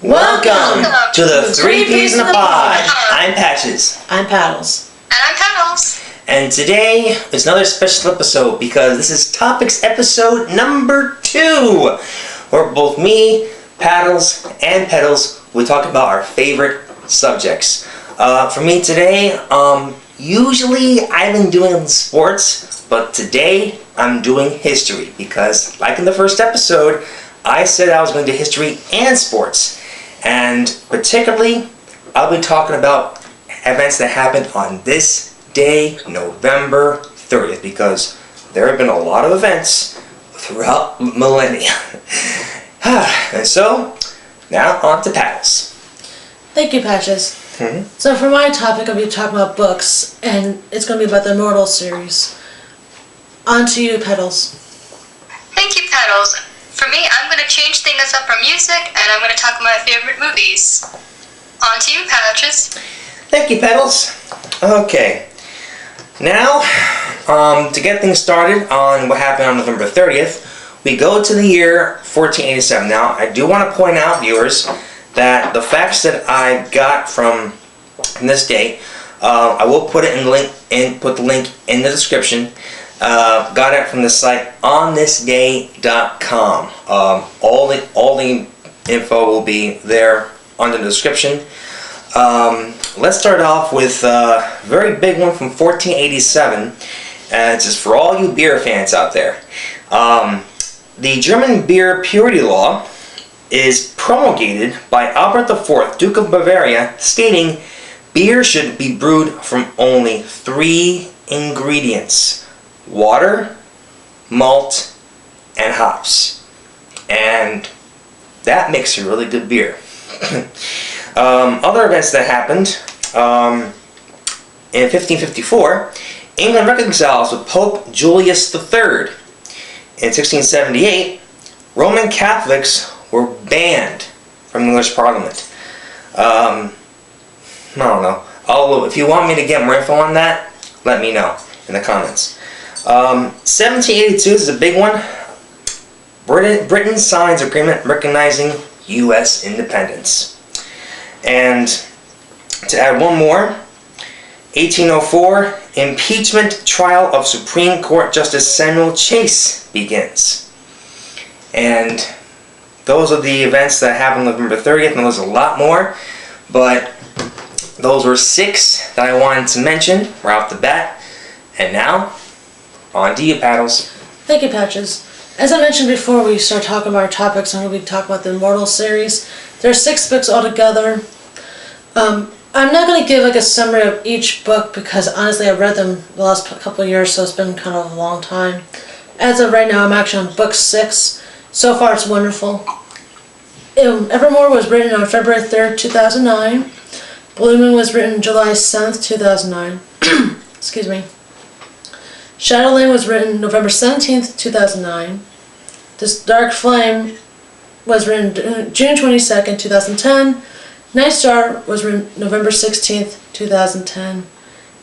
Welcome to the Three Peas in a Pod. I'm Patches. I'm Petals. And I'm Petals. And today is another special episode because this is Topics episode number 2, where both me, Paddles, and Petals will talk about our favorite subjects. For me today, usually I've been doing sports, but today I'm doing history because, like in the first episode, I said I was going to do history and sports. And particularly, I'll be talking about events that happened on this day, November 30th, because there have been a lot of events throughout millennia. And so, now on to Paddles. Thank you, Patches. So for my topic, I'll be talking about books, and it's going to be about the Immortals series. On to you, Petals. Thank you, Petals. For me, I'm going to change things up from music, and I'm going to talk about my favorite movies. On to you, Patches. Thank you, Petals. Okay. Now, to get things started on what happened on November 30th, we go to the year 1487. Now, I do want to point out, viewers, that the facts that I got from this day, I will put it in the link and put the link in the description. Got it from the site onthisday.com. All the info will be there under the description. Let's start off with a very big one from 1487. It's just for all you beer fans out there. The German beer purity law is promulgated by Albert IV, Duke of Bavaria, stating beer should be brewed from only 3 ingredients: water, malt, and hops. And that makes a really good beer. Other events that happened, in 1554, England reconciles with Pope Julius III. In 1678, Roman Catholics were banned from the English Parliament. I don't know. Although, if you want me to get more info on that, let me know in the comments. 1782 is a big one. Britain signs agreement recognizing U.S. independence. And to add one more, 1804, impeachment trial of Supreme Court Justice Samuel Chase begins. And those are the events that happened on November 30th, and there's a lot more, but those were 6 that I wanted to mention right off the bat. And now, on to you, Paddles. Thank you, Patches. As I mentioned before we start talking about our topics, I'm going to be talking about the Immortals series. There are 6 books altogether. I'm not going to give a summary of each book because honestly I've read them the last couple of years, so it's been kind of a long time. As of right now, I'm actually on book 6. So far, it's wonderful. Evermore was written on February 3rd, 2009. Blue Moon was written July 7th, 2009. Excuse me. Shadowland was written November 17th, 2009. This Dark Flame was written June 22nd, 2010. Night Star was written November 16th, 2010.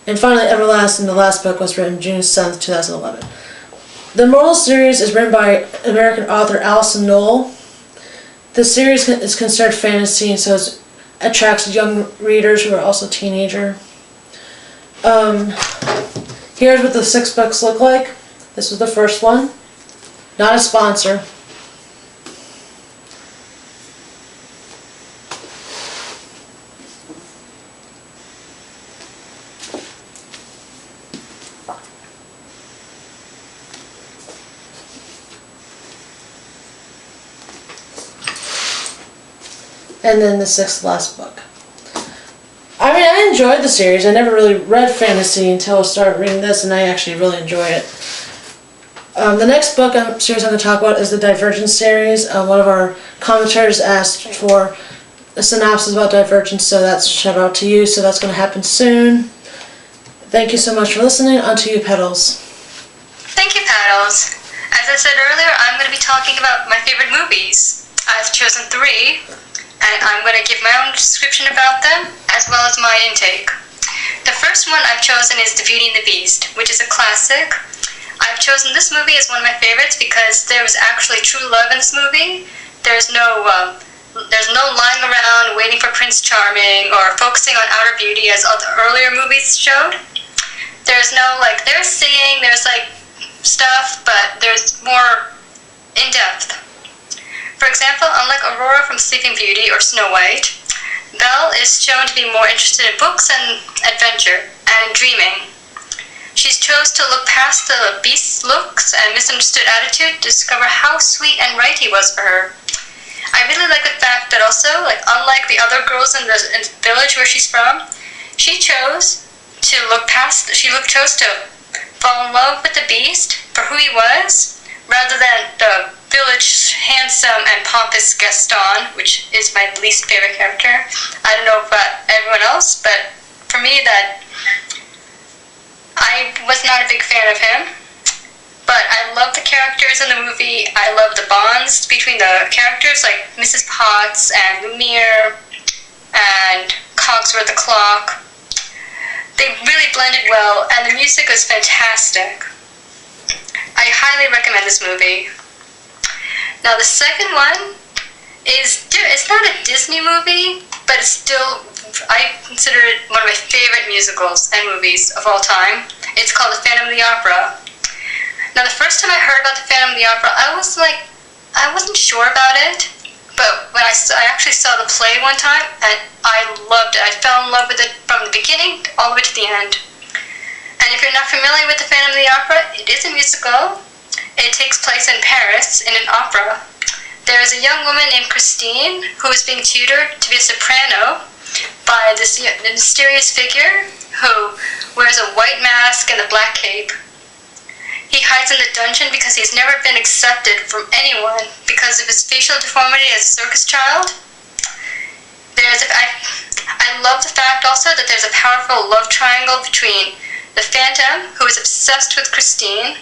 And finally, Everlasting, the last book, was written June 7th, 2011. The Immortals series is written by American author Alison Noel. The series is considered fantasy, and so it attracts young readers who are also teenager. Here's what the 6 books look like. This was the first one. Not a sponsor. And then the 6th last book. I mean, I enjoyed the series. I never really read fantasy until I started reading this, and I actually really enjoy it. The next series I'm going to talk about is the Divergent series. One of our commentators asked for a synopsis about Divergent, so that's a shout out to you. So that's going to happen soon. Thank you so much for listening. On to you, Petals. Thank you, Petals. As I said earlier, I'm going to be talking about my favorite movies. I've chosen 3. And I'm going to give my own description about them, as well as my intake. The first one I've chosen is The Beauty and the Beast, which is a classic. I've chosen this movie as one of my favorites because there was actually true love in this movie. There's no there's no lying around waiting for Prince Charming or focusing on outer beauty as other earlier movies showed. There's no, like, there's singing, there's, like, stuff, but there's more in-depth. For example, unlike Aurora from Sleeping Beauty or Snow White, Belle is shown to be more interested in books and adventure, and in dreaming. She's chose to look past the beast's looks and misunderstood attitude to discover how sweet and right he was for her. I really like the fact that also, like, unlike the other girls in the village where she's from, she chose to chose to fall in love with the beast for who he was, rather than the village handsome and pompous Gaston, which is my least favorite character. I don't know about everyone else, but for me, that I was not a big fan of him. But I love the characters in the movie. I love the bonds between the characters, like Mrs. Potts and Lumiere and Cogsworth the Clock. They really blended well, and the music was fantastic. I highly recommend this movie. Now the second one it's not a Disney movie, but it's still, I consider it one of my favorite musicals and movies of all time. It's called The Phantom of the Opera. Now the first time I heard about The Phantom of the Opera, I wasn't sure about it, but when I actually saw the play one time, and I loved it. I fell in love with it from the beginning all the way to the end. And if you're not familiar with The Phantom of the Opera, it is a musical. It takes place in Paris in an opera. There is a young woman named Christine who is being tutored to be a soprano by this mysterious figure who wears a white mask and a black cape. He hides in the dungeon because he's never been accepted from anyone because of his facial deformity as a circus child. I love the fact also that there's a powerful love triangle between the Phantom, who is obsessed with Christine,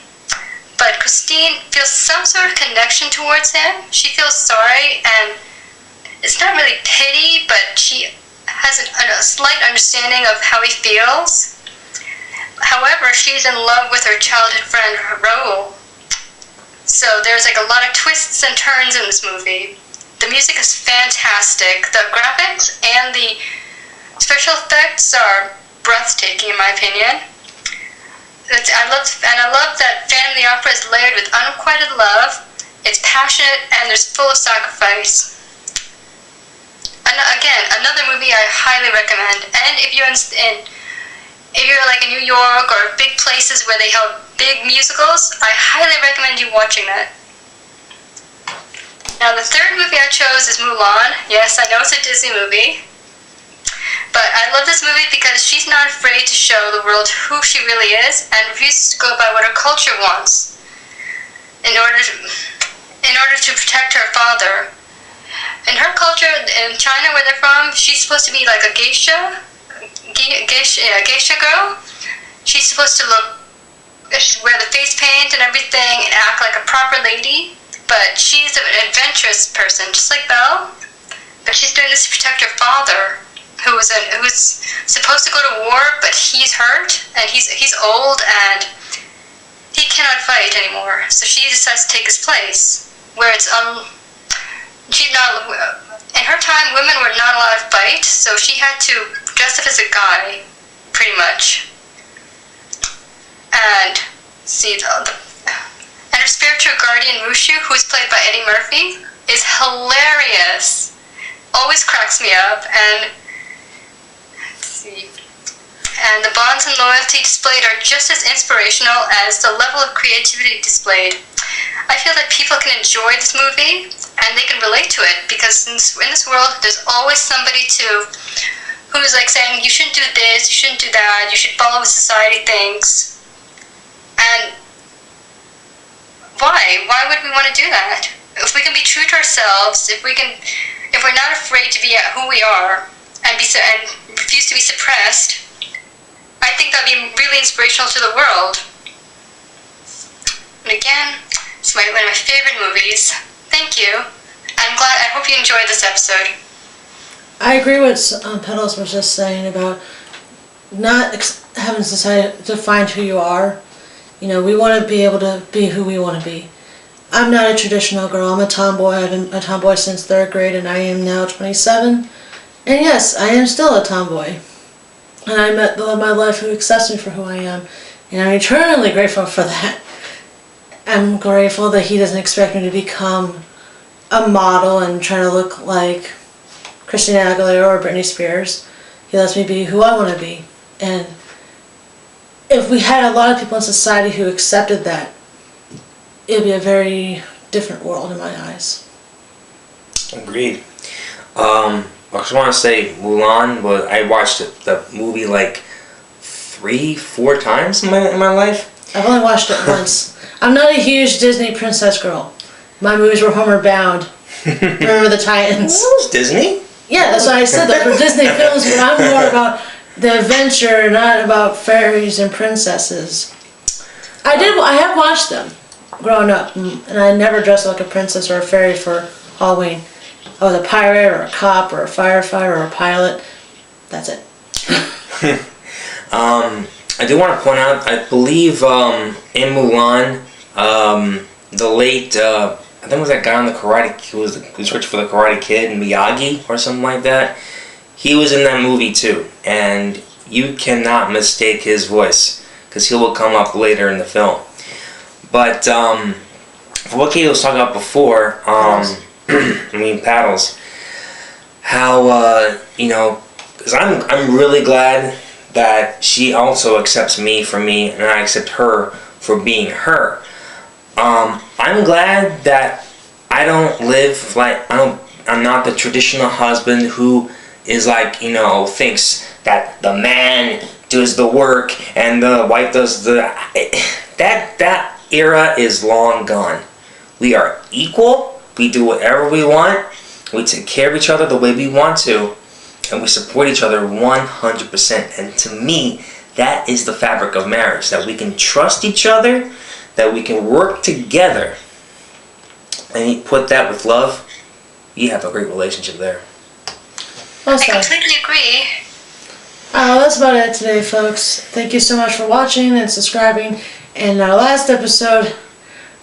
but Christine feels some sort of connection towards him. She feels sorry, and it's not really pity, but she has a slight understanding of how he feels. However, she's in love with her childhood friend, Raoul. So there's like a lot of twists and turns in this movie. The music is fantastic. The graphics and the special effects are breathtaking, in my opinion. I love that Phantom of the Opera is layered with unrequited love. It's passionate and there's full of sacrifice. And again, another movie I highly recommend. And if you're like in New York or big places where they have big musicals, I highly recommend you watching that. Now the third movie I chose is Mulan. Yes, I know it's a Disney movie. But I love this movie because she's not afraid to show the world who she really is and refuses to go by what her culture wants in order to protect her father. In her culture, in China where they're from, she's supposed to be like a geisha girl. She's supposed to wear the face paint and everything and act like a proper lady. But she's an adventurous person, just like Belle. But she's doing this to protect her father, who's supposed to go to war, but he's hurt and he's old and he cannot fight anymore. So she decides to take his place, where she's not. In her time, women were not allowed to fight, so she had to dress up as a guy, pretty much. And and her spiritual guardian Mushu, who's played by Eddie Murphy, is hilarious. Always cracks me up, and and the bonds and loyalty displayed are just as inspirational as the level of creativity displayed. I feel that people can enjoy this movie and they can relate to it because in this world there's always somebody who's like saying you shouldn't do this, you shouldn't do that, you should follow what society thinks. And why would we want to do that? If we can be true to ourselves, if we're not afraid to be who we are and refuse to be suppressed, I think that'd be really inspirational to the world. And again, it's one of my favorite movies. Thank you. I hope you enjoyed this episode. I agree with what Petals was just saying about not having society define who you are. You know, we want to be able to be who we want to be. I'm not a traditional girl. I'm a tomboy. I've been a tomboy since 3rd grade, and I am now 27. And yes, I am still a tomboy. And I met the love of my life who accepts me for who I am. And I'm eternally grateful for that. I'm grateful that he doesn't expect me to become a model and try to look like Christina Aguilera or Britney Spears. He lets me be who I want to be. And if we had a lot of people in society who accepted that, it would be a very different world in my eyes. Agreed. I just want to say Mulan, but I watched the movie like 3-4 times in my life. I've only watched it once. I'm not a huge Disney princess girl. My movies were Homeward Bound. Remember the Titans? That was Disney? Yeah, that's what I said. Those were Disney films, but I'm more about the adventure, not about fairies and princesses. I have watched them growing up, and I never dressed like a princess or a fairy for Halloween. I was a pirate or a cop or a firefighter or a pilot. That's it. I do want to point out, I believe in Mulan, the late, I think it was that guy on the Karate, he was working for the Karate Kid, Miyagi or something like that. He was in that movie too, and you cannot mistake his voice, because he will come up later in the film. But for what Katie was talking about before, Petals, how because I'm really glad that she also accepts me for me, and I accept her for being her. I'm glad that I don't live like I'm not the traditional husband who is like, thinks that the man does the work and the wife does the... That era is long gone. We are equal. We do whatever we want. We take care of each other the way we want to. And we support each other 100%. And to me, that is the fabric of marriage. That we can trust each other. That we can work together. And you put that with love, you have a great relationship there. I completely agree. That's about it today, folks. Thank you so much for watching and subscribing. And our last episode,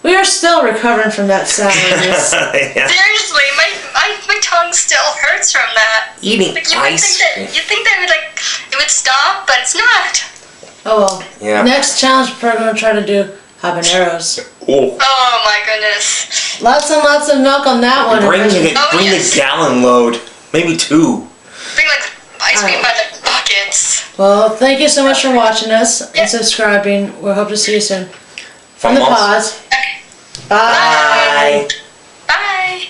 we are still recovering from that sourness. Yeah. Seriously, my tongue still hurts from that. Eating Like, ice cream. you think that it would stop, but it's not. Oh well. Yeah. Next challenge we're going to try to do habaneros. Oh. Oh my goodness. Lots and lots of milk on that one. Bring yes. the gallon load. Maybe 2. Bring like ice cream by the buckets. Well, thank you so much for watching us and subscribing. We hope to see you soon. From the pause. Okay. Bye. Bye.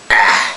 Ah.